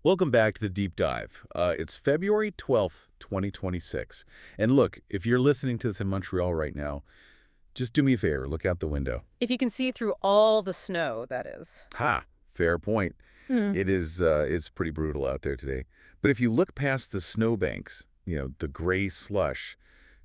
Welcome back to the Deep Dive. It's February 12th, 2026. And look, if you're listening to this in Montreal right now, just do me a favor, look out the window. If you can see through all the snow, that is. Ha! Fair point. Hmm. It's pretty brutal out there today. But if you look past the snowbanks, the gray slush,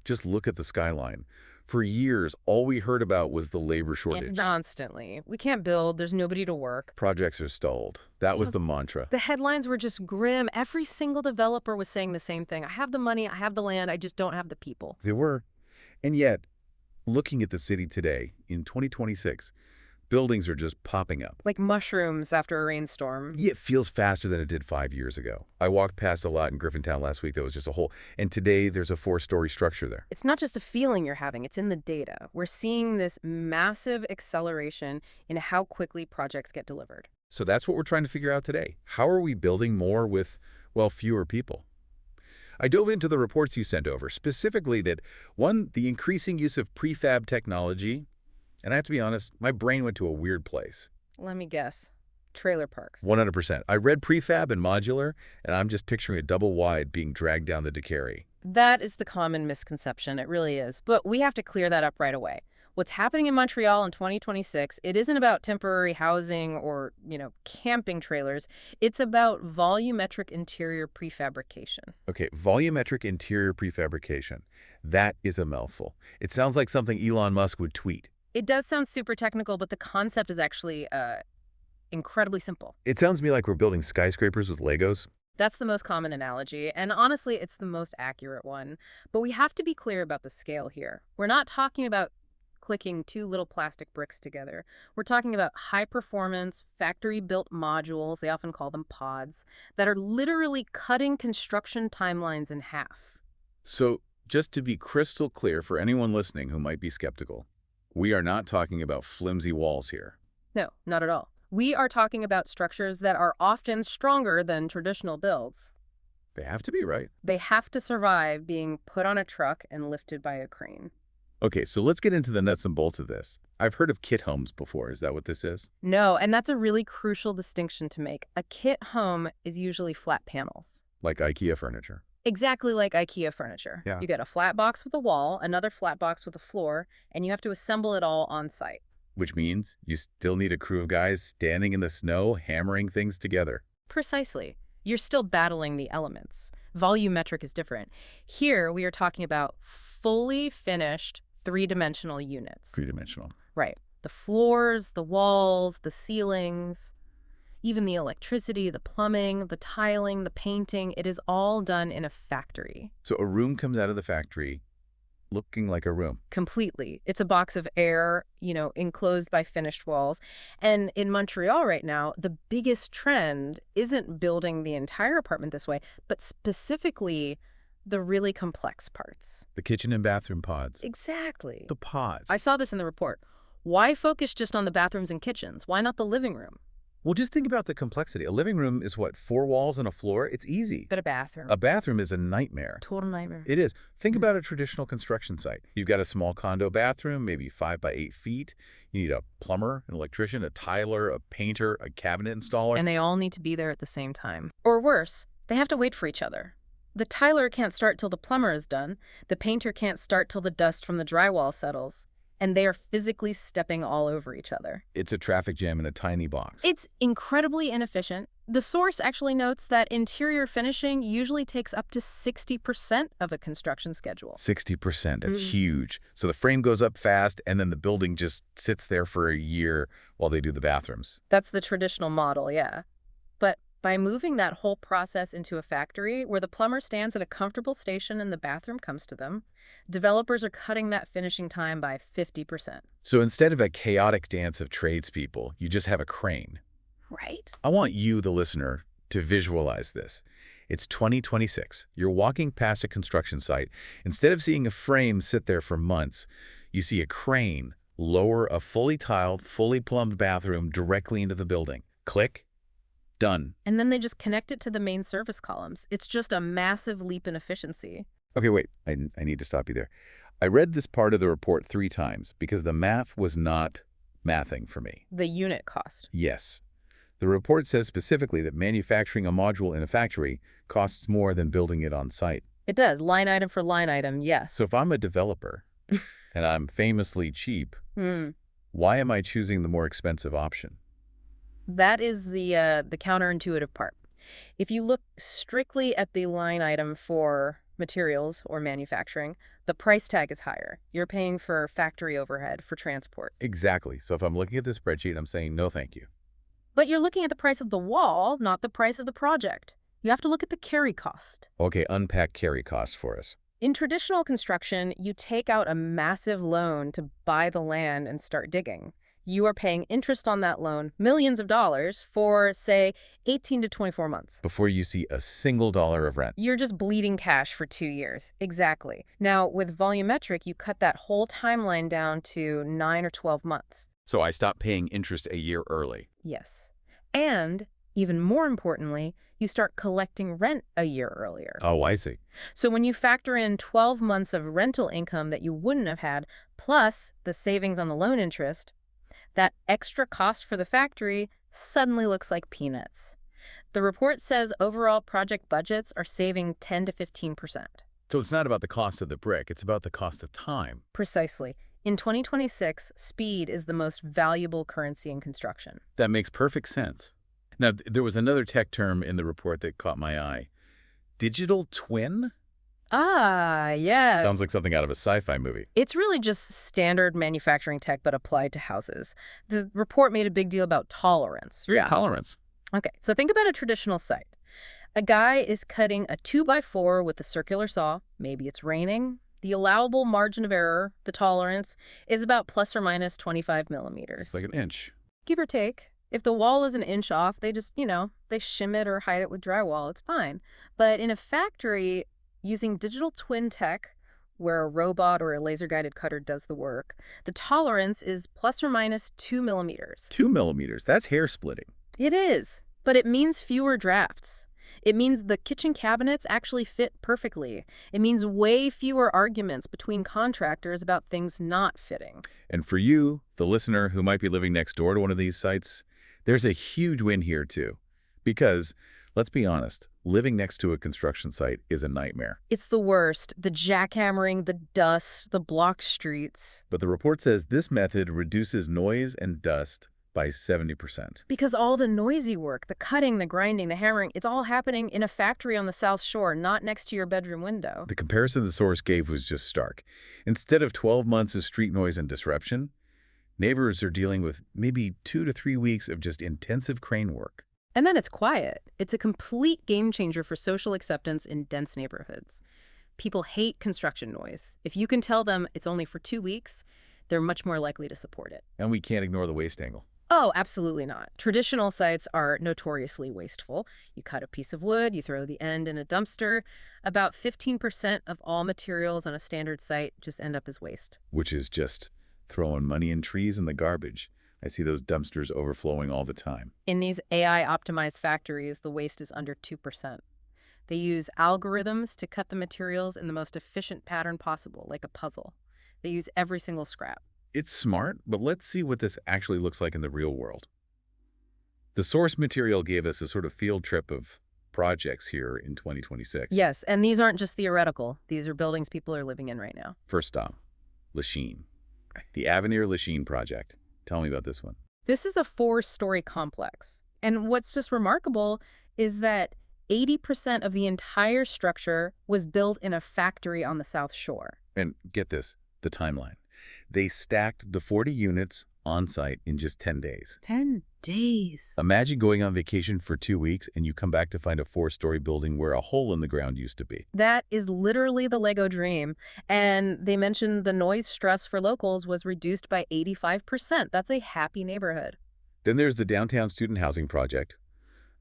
just look at the skyline. For years, all we heard about was the labor shortage. Constantly. We can't build. There's nobody to work. Projects are stalled. That was the mantra. The headlines were just grim. Every single developer was saying the same thing. I have the money, I have the land, I just don't have the people. They were. And yet, looking at the city today, in 2026, buildings are just popping up. Like mushrooms after a rainstorm. Yeah, it feels faster than it did 5 years ago. I walked past a lot in Griffintown last week that was just a hole. And today, there's a 4-story structure there. It's not just a feeling you're having, it's in the data. We're seeing this massive acceleration in how quickly projects get delivered. So that's what we're trying to figure out today. How are we building more with, well, fewer people? I dove into the reports you sent over, specifically that, one, the increasing use of prefab technology, and I have to be honest, my brain went to a weird place. Let me guess. Trailer parks. 100%. I read prefab and modular, and I'm just picturing a double wide being dragged down the DeCarry. That is the common misconception. It really is. But we have to clear that up right away. What's happening in Montreal in 2026, it isn't about temporary housing or, camping trailers. It's about volumetric interior prefabrication. Okay, volumetric interior prefabrication. That is a mouthful. It sounds like something Elon Musk would tweet. It does sound super technical, but the concept is actually incredibly simple. It sounds to me like we're building skyscrapers with Legos. That's the most common analogy, and honestly, it's the most accurate one. But we have to be clear about the scale here. We're not talking about clicking two little plastic bricks together. We're talking about high-performance, factory-built modules, they often call them pods, that are literally cutting construction timelines in half. So, just to be crystal clear for anyone listening who might be skeptical, we are not talking about flimsy walls here. No, not at all. We are talking about structures that are often stronger than traditional builds. They have to be, right? They have to survive being put on a truck and lifted by a crane. Okay, so let's get into the nuts and bolts of this. I've heard of kit homes before. Is that what this is? No, and that's a really crucial distinction to make. A kit home is usually flat panels. Like IKEA furniture. Exactly like IKEA furniture. Yeah. You get a flat box with a wall, another flat box with a floor, and you have to assemble it all on site. Which means you still need a crew of guys standing in the snow, hammering things together. Precisely. You're still battling the elements. Volumetric is different. Here, we are talking about fully finished three-dimensional units. Three-dimensional. Right. The floors, the walls, the ceilings, even the electricity, the plumbing, the tiling, the painting, it is all done in a factory. So a room comes out of the factory looking like a room. Completely. It's a box of air, enclosed by finished walls. And in Montreal right now, the biggest trend isn't building the entire apartment this way, but specifically the really complex parts. The kitchen and bathroom pods. Exactly. The pods. I saw this in the report. Why focus just on the bathrooms and kitchens? Why not the living room? Well, just think about the complexity. A living room is what, 4 walls and a floor? It's easy. But a bathroom. A bathroom is a nightmare. Total nightmare. It is. Think about a traditional construction site. You've got a small condo bathroom, maybe 5 by 8 feet. You need a plumber, an electrician, a tiler, a painter, a cabinet installer. And they all need to be there at the same time. Or worse, they have to wait for each other. The tiler can't start till the plumber is done. The painter can't start till the dust from the drywall settles. And they are physically stepping all over each other. It's a traffic jam in a tiny box. It's incredibly inefficient. The source actually notes that interior finishing usually takes up to 60% of a construction schedule. 60%, that's huge. So the frame goes up fast, and then the building just sits there for a year while they do the bathrooms. That's the traditional model, yeah. But by moving that whole process into a factory where the plumber stands at a comfortable station and the bathroom comes to them, developers are cutting that finishing time by 50%. So instead of a chaotic dance of tradespeople, you just have a crane. Right. I want you, the listener, to visualize this. It's 2026. You're walking past a construction site. Instead of seeing a frame sit there for months, you see a crane lower a fully tiled, fully plumbed bathroom directly into the building. Click. Done. And then they just connect it to the main service columns. It's just a massive leap in efficiency. Okay, wait. I need to stop you there. I read this part of the report 3 times because the math was not mathing for me. The unit cost. Yes. The report says specifically that manufacturing a module in a factory costs more than building it on site. It does. Line item for line item, yes. So if I'm a developer and I'm famously cheap, Hmm. why am I choosing the more expensive option? That is the counterintuitive part. If you look strictly at the line item for materials or manufacturing, the price tag is higher. You're paying for factory overhead, for transport. Exactly. So if I'm looking at this spreadsheet, I'm saying no thank you. But you're looking at the price of the wall, not the price of the project. You have to look at the carry cost. Okay, unpack carry costs for us. In traditional construction, you take out a massive loan to buy the land and start digging. You are paying interest on that loan, millions of dollars, for, say, 18 to 24 months. Before you see a single dollar of rent. You're just bleeding cash for 2 years. Exactly. Now, with volumetric, you cut that whole timeline down to 9 or 12 months. So I stop paying interest a year early. Yes. And, even more importantly, you start collecting rent a year earlier. Oh, I see. So when you factor in 12 months of rental income that you wouldn't have had, plus the savings on the loan interest, that extra cost for the factory suddenly looks like peanuts. The report says overall project budgets are saving 10 to 15%. So it's not about the cost of the brick, it's about the cost of time. Precisely. In 2026, speed is the most valuable currency in construction. That makes perfect sense. Now, there was another tech term in the report that caught my eye. Digital twin? Ah, yeah. Sounds like something out of a sci-fi movie. It's really just standard manufacturing tech, but applied to houses. The report made a big deal about tolerance. Yeah. Tolerance. Okay, so think about a traditional site. A guy is cutting a 2x4 with a circular saw. Maybe it's raining. The allowable margin of error, the tolerance, is about plus or minus 25 millimeters. It's like an inch. Give or take. If the wall is an inch off, they just, they shim it or hide it with drywall. It's fine. But in a factory, using digital twin tech, where a robot or a laser-guided cutter does the work, the tolerance is plus or minus 2 millimeters. 2 millimeters. That's hair splitting. It is, but it means fewer drafts. It means the kitchen cabinets actually fit perfectly. It means way fewer arguments between contractors about things not fitting. And for you, the listener who might be living next door to one of these sites, there's a huge win here too. Because, let's be honest, living next to a construction site is a nightmare. It's the worst. The jackhammering, the dust, the blocked streets. But the report says this method reduces noise and dust by 70%. Because all the noisy work, the cutting, the grinding, the hammering, it's all happening in a factory on the South Shore, not next to your bedroom window. The comparison the source gave was just stark. Instead of 12 months of street noise and disruption, neighbors are dealing with maybe 2 to 3 weeks of just intensive crane work. And then it's quiet. It's a complete game changer for social acceptance in dense neighborhoods. People hate construction noise. If you can tell them it's only for 2 weeks, they're much more likely to support it. And we can't ignore the waste angle. Oh, absolutely not. Traditional sites are notoriously wasteful. You cut a piece of wood, you throw the end in a dumpster. About 15% of all materials on a standard site just end up as waste. Which is just throwing money and trees in the garbage. I see those dumpsters overflowing all the time. In these AI-optimized factories, the waste is under 2%. They use algorithms to cut the materials in the most efficient pattern possible, like a puzzle. They use every single scrap. It's smart, but let's see what this actually looks like in the real world. The source material gave us a sort of field trip of projects here in 2026. Yes, and these aren't just theoretical. These are buildings people are living in right now. First stop, Lachine. The Avenir Lachine project. Tell me about this one. This is a 4-story complex. And what's just remarkable is that 80% of the entire structure was built in a factory on the South Shore. And get this, the timeline. They stacked the 40 units on site in just 10 days. 10 days. Imagine going on vacation for 2 weeks and you come back to find a 4-story building where a hole in the ground used to be. That is literally the Lego dream. And they mentioned the noise stress for locals was reduced by 85%. That's a happy neighborhood. Then there's the downtown student housing project.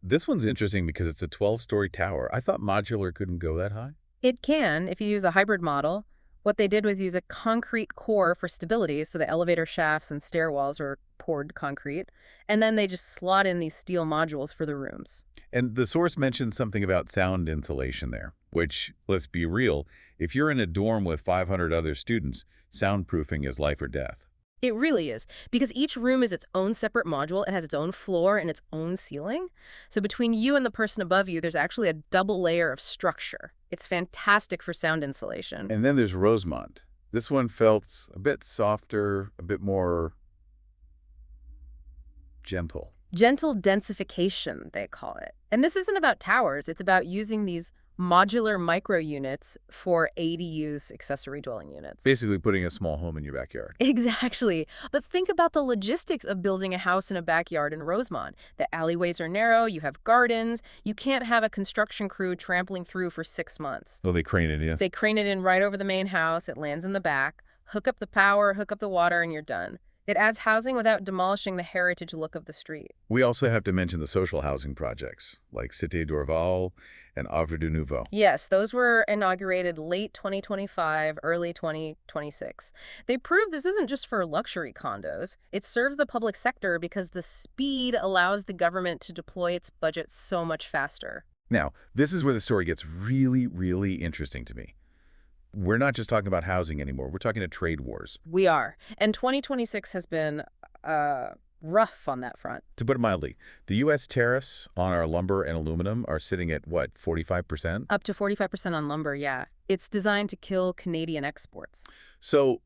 This one's interesting because it's a 12-story tower. I thought modular couldn't go that high. It can if you use a hybrid model. What they did was use a concrete core for stability, so the elevator shafts and stairwells are poured concrete, and then they just slot in these steel modules for the rooms. And the source mentioned something about sound insulation there, which, let's be real, if you're in a dorm with 500 other students, soundproofing is life or death. It really is, because each room is its own separate module. It has its own floor and its own ceiling. So between you and the person above you, there's actually a double layer of structure. It's fantastic for sound insulation. And then there's Rosemont. This one felt a bit softer, a bit more gentle. Gentle densification, they call it. And this isn't about towers. It's about using these modular micro units for ADUs, accessory dwelling units. Basically putting a small home in your backyard. Exactly. But think about the logistics of building a house in a backyard in Rosemont. The alleyways are narrow, you have gardens. You can't have a construction crew trampling through for 6 months. Oh, they crane it in. They crane it in right over the main house. It lands in the back. Hook up the power, hook up the water, and you're done. It adds housing without demolishing the heritage look of the street. We also have to mention the social housing projects, like Cité d'Orval and Havre de Nouveau. Yes, those were inaugurated late 2025, early 2026. They prove this isn't just for luxury condos. It serves the public sector because the speed allows the government to deploy its budget so much faster. Now, this is where the story gets really, really interesting to me. We're not just talking about housing anymore. We're talking to trade wars. We are. And 2026 has been rough on that front. To put it mildly, the U.S. tariffs on our lumber and aluminum are sitting at, what, 45%? Up to 45% on lumber, yeah. It's designed to kill Canadian exports. So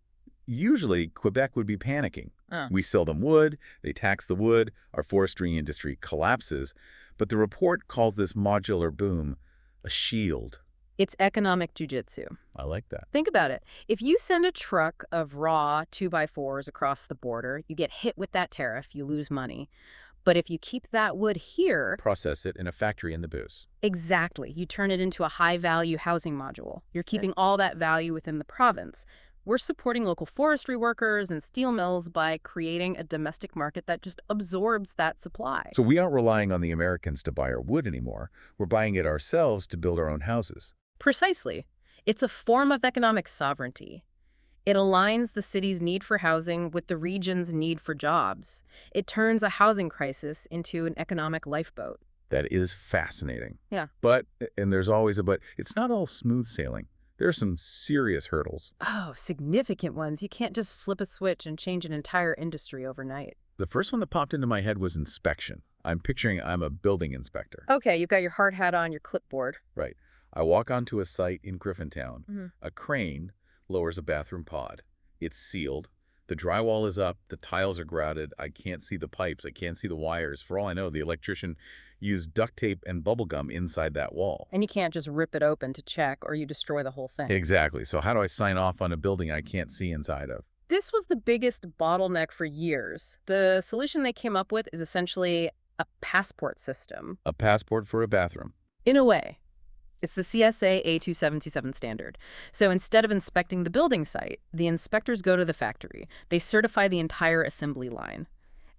usually Quebec would be panicking. Oh. We sell them wood, they tax the wood, our forestry industry collapses. But the report calls this modular boom a shield. It's economic jujitsu. I like that. Think about it. If you send a truck of raw 2x4s across the border, you get hit with that tariff, you lose money. But if you keep that wood here... Process it in a factory in the booze. Exactly. You turn it into a high-value housing module. You're keeping all that value within the province. We're supporting local forestry workers and steel mills by creating a domestic market that just absorbs that supply. So we aren't relying on the Americans to buy our wood anymore. We're buying it ourselves to build our own houses. Precisely. It's a form of economic sovereignty. It aligns the city's need for housing with the region's need for jobs. It turns a housing crisis into an economic lifeboat. That is fascinating. Yeah. But, and there's always a but, it's not all smooth sailing. There are some serious hurdles. Oh, significant ones. You can't just flip a switch and change an entire industry overnight. The first one that popped into my head was inspection. I'm picturing I'm a building inspector. Okay, you've got your hard hat on, your clipboard. Right. I walk onto a site in Griffintown. Mm-hmm. A crane lowers a bathroom pod. It's sealed. The drywall is up. The tiles are grouted. I can't see the pipes. I can't see the wires. For all I know, the electrician used duct tape and bubble gum inside that wall. And you can't just rip it open to check or you destroy the whole thing. Exactly. So how do I sign off on a building I can't see inside of? This was the biggest bottleneck for years. The solution they came up with is essentially a passport system. A passport for a bathroom. In a way. It's the CSA A277 standard. So instead of inspecting the building site, the inspectors go to the factory. They certify the entire assembly line.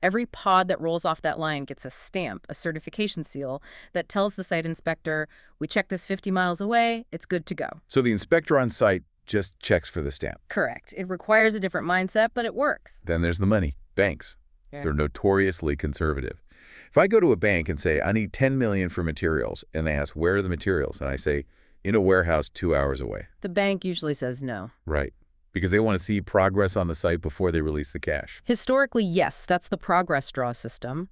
Every pod that rolls off that line gets a stamp, a certification seal, that tells the site inspector, we checked this 50 miles away, it's good to go. So the inspector on site just checks for the stamp. Correct. It requires a different mindset, but it works. Then there's the money. Banks. Yeah. They're notoriously conservative. If I go to a bank and say, I need $10 million for materials, and they ask, where are the materials? And I say, in a warehouse 2 hours away. The bank usually says no. Right. Because they want to see progress on the site before they release the cash. Historically, yes, that's the progress draw system.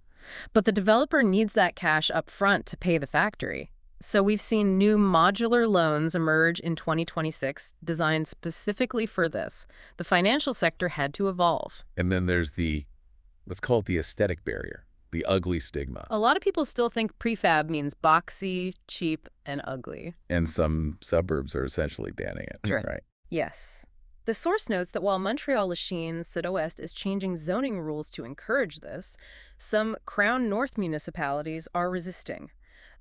But the developer needs that cash up front to pay the factory. So we've seen new modular loans emerge in 2026 designed specifically for this. The financial sector had to evolve. And then there's the, let's call it the aesthetic barrier. The ugly stigma. A lot of people still think prefab means boxy, cheap, and ugly. And some suburbs are essentially banning it. Sure. Right. Yes. The source notes that while Montreal Lachine Sud-Ouest is changing zoning rules to encourage this, some Crown North municipalities are resisting.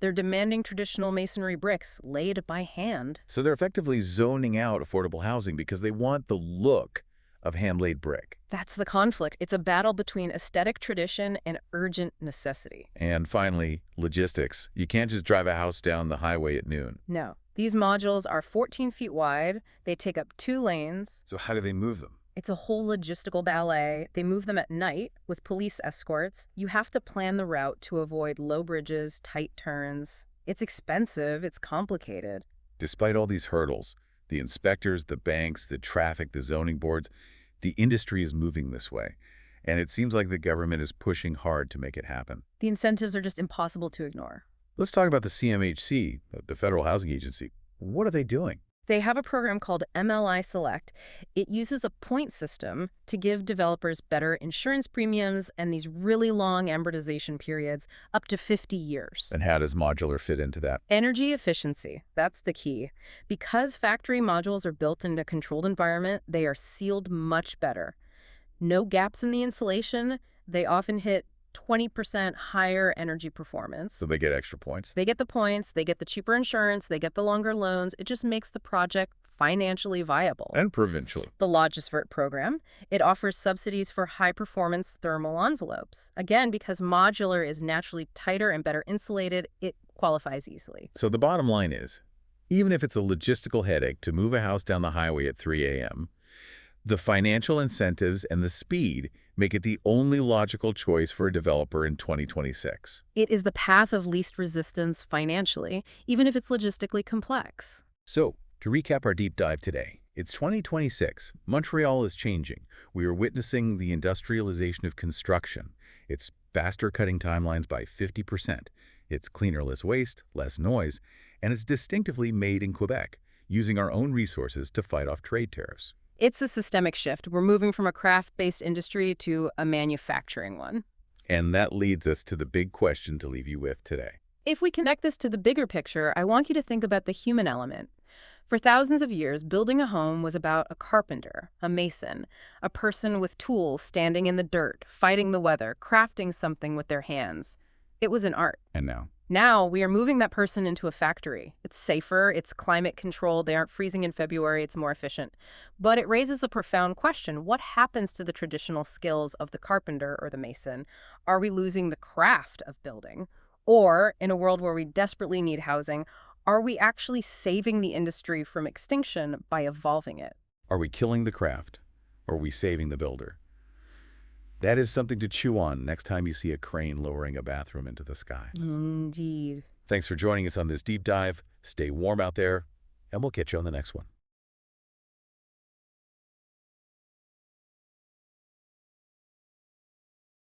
They're demanding traditional masonry bricks laid by hand. So they're effectively zoning out affordable housing because they want the look of hand-laid brick. That's the conflict. It's a battle between aesthetic tradition and urgent necessity. And finally, logistics. You can't just drive a house down the highway at noon. No. These modules are 14 feet wide. They take up 2 lanes. So how do they move them? It's a whole logistical ballet. They move them at night with police escorts. You have to plan the route to avoid low bridges, tight turns. It's expensive. It's complicated. Despite all these hurdles, the inspectors, the banks, the traffic, the zoning boards, The industry is moving this way, and it seems like the government is pushing hard to make it happen. The incentives are just impossible to ignore. Let's talk about the CMHC, the Federal Housing Agency. What are they doing? They have a program called MLI Select. It uses a point system to give developers better insurance premiums and these really long amortization periods, up to 50 years. And how does modular fit into that? Energy efficiency, that's the key. Because factory modules are built in a controlled environment, they are sealed much better. No gaps in the insulation. They often hit 20% higher energy performance. So they get extra points? They get the points, they get the cheaper insurance, they get the longer loans. It just makes the project financially viable. And provincially. The Logisvert program, it offers subsidies for high-performance thermal envelopes. Again, because modular is naturally tighter and better insulated, it qualifies easily. So the bottom line is, even if it's a logistical headache to move a house down the highway at 3 a.m., the financial incentives and the speed make it the only logical choice for a developer in 2026. It is the path of least resistance financially, even if it's logistically complex. So, to recap our deep dive today, it's 2026. Montreal is changing. We are witnessing the industrialization of construction. It's faster cutting timelines by 50%. It's cleaner, less waste, less noise, and it's distinctively made in Quebec, using our own resources to fight off trade tariffs. It's a systemic shift. We're moving from a craft-based industry to a manufacturing one. And that leads us to the big question to leave you with today. If we connect this to the bigger picture, I want you to think about the human element. For thousands of years, building a home was about a carpenter, a mason, a person with tools standing in the dirt, fighting the weather, crafting something with their hands. It was an art. And now? Now, we are moving that person into a factory. It's safer, it's climate controlled, they aren't freezing in February, it's more efficient. But it raises a profound question. What happens to the traditional skills of the carpenter or the mason? Are we losing the craft of building? Or, in a world where we desperately need housing, are we actually saving the industry from extinction by evolving it? Are we killing the craft? Or are we saving the builder? That is something to chew on next time you see a crane lowering a bathroom into the sky. Indeed. Thanks for joining us on this deep dive. Stay warm out there, and we'll catch you on the next one.